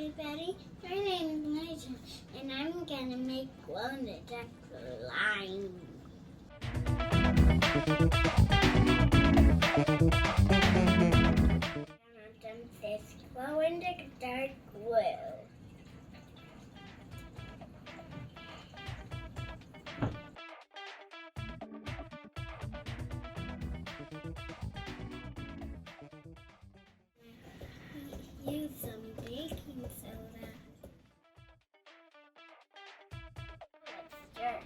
everybody. My name is Neija, and I'm gonna make glow-in-the-dark slime. I've done this glow-in-the-dark glue. Use some baking soda. Let's stir.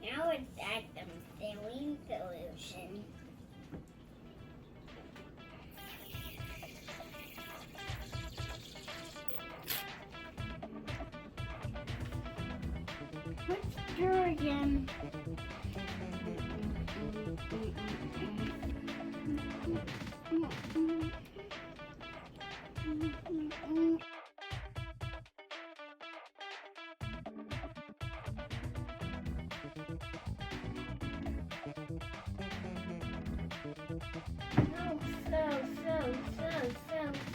Now let's add some saline solution. Let's stir again.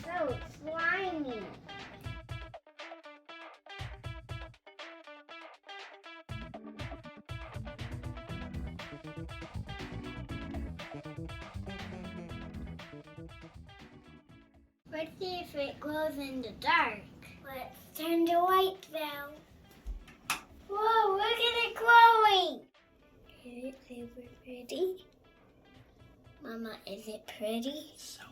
So slimy. Let's see if it glows in the dark. Let's turn the light down. Whoa, look at it glowing! Is it super pretty? Mama, is it pretty? So